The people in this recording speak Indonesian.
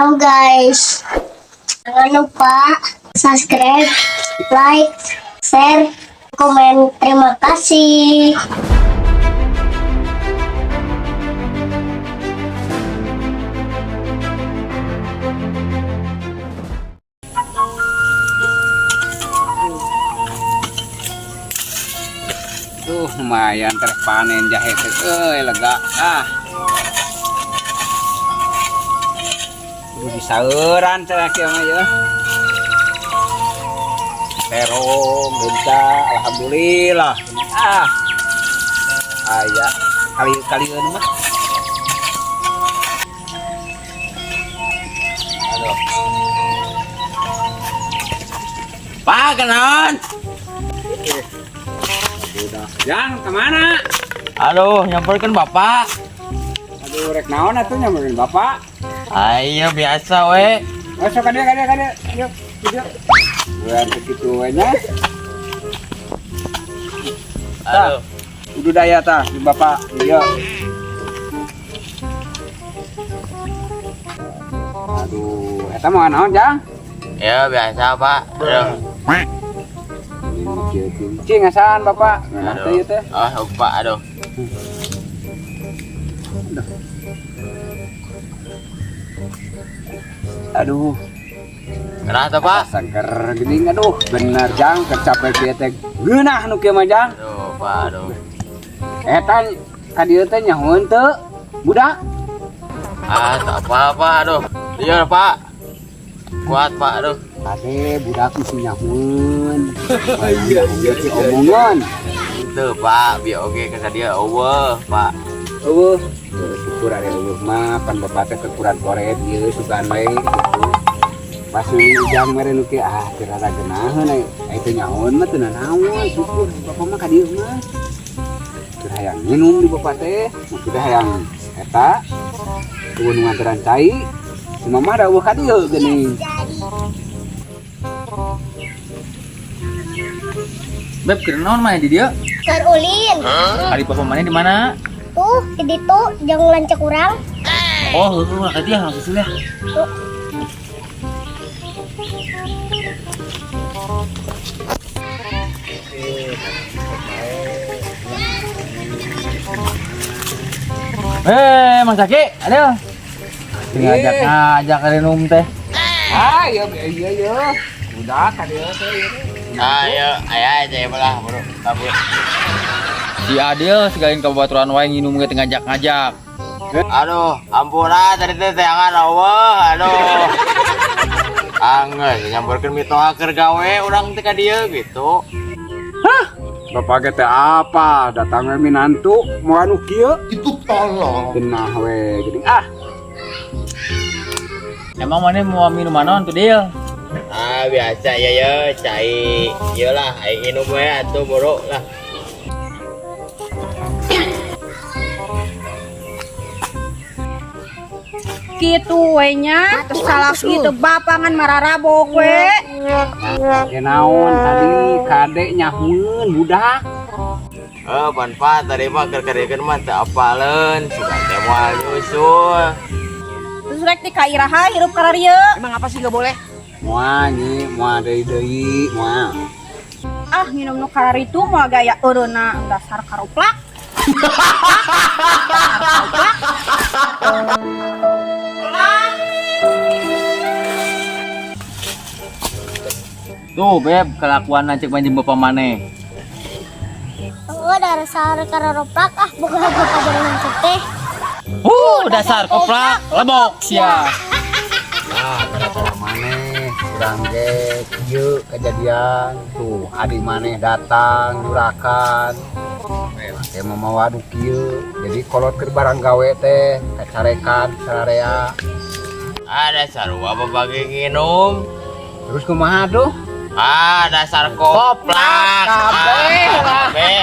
Halo guys, jangan lupa subscribe, like, share, komen. Terima kasih. Tuh lumayan terpanen jahe teh, lega Udah disauran teh mah ya. Terong, benca, alhamdulillah. Aya kali-kalian mah. Aduh. Pak kenaon? Jang, kemana? Aduh, nyamperkan bapak. Aduh, rek naon atuh nyamperin bapak? Ayo biasa we. Masuk ka dia. Yuk. Buat begitu nya. Aduh. Udah daya tah di bapak. Iya. Aduh, eta mau naon, Jang? Ya biasa pak. Aduh. Cing asan bapak. Nah, teh ieu teh. Oh pak, aduh. Aduh, Kenapa pak? sangker geuning aduh, bener Jang, kecape pieu teh. Geunah nu kieu mah Jang. Aduh pak, aduh. Eta ka dieu teh nyahoeun teu? Budak. Tak apa-apa, aduh. Iya pak. Kuat pak, aduh. Ade budak mesti nyahoeun. Iya omongan. Itu pak, biar oke ke dia. Pak. Syukur ada eueuh mah pan bapak teh kekuran koret ieu sugan we gitu. Pas ini Jang mere nu kieu teu rada geunaheun ai teh nyahoeun mah teu naon syukur bapak mah ka dieu mah. Teu hayang minum di bapak teh, sudah hayang eta teu nu nganteran cai. Cuma mah da eueuh ka dieu geuning. Beb, kira naon mah di dia? Kar ulin, Hari papa mana di mana? tuh di ditu jangan lancak kurang. Oh, lah dia langsung ya. Tuh. Mas Zaki, aduh. Ngajak minum teh. Iya. Udah ka dieu teh. Ayo aja belah, bro. Kabur. Si Adil segalain kabaturan wae nginum ge ngajak-ngajak. Aduh, ampura tadi teh teangan Allah, aduh. Anggeus nyamperkeun mitoha keur gawe urang teh ka dieu gitu. Bapak ge teh apa? Datang we minantu mau anu kieu. Itu tolong. Genah we geuning Emang mana mau minum naon tuh Dil? Biasa ya, cai. Iyalah, ai minum we atuh boro lah. Gitu we nya terus salah gitu bapangan mararabok we. Ge naon tadi kade nyahueun budak. Pan tadi mah keur-keureukeun mah teu apaleun, sugan teh moal nyusul. Terus rek ti kairaha hirup kararieu. Emang apa sih nggak boleh? Moal deui moal. Ah minum nu karari itu moal gaya eureuna dasar karoplak. Tuh Beb, kelakuan cek manjem bapak maneh. Oh, dasar karoplak bukan bapak jadi lancak teh. Dasar koplak, lebok sia. Nah, gara-gara maneh urang ge kieu kejadian tuh adi maneh datang jurakan. Teh mau adu kieu. Jadi kolot keur barang gawe teh kacarekan sararea. Ada sarua bapak ge nginum. Terus kumaha tuh? Dasar koplak. Kabeh. Kabeh.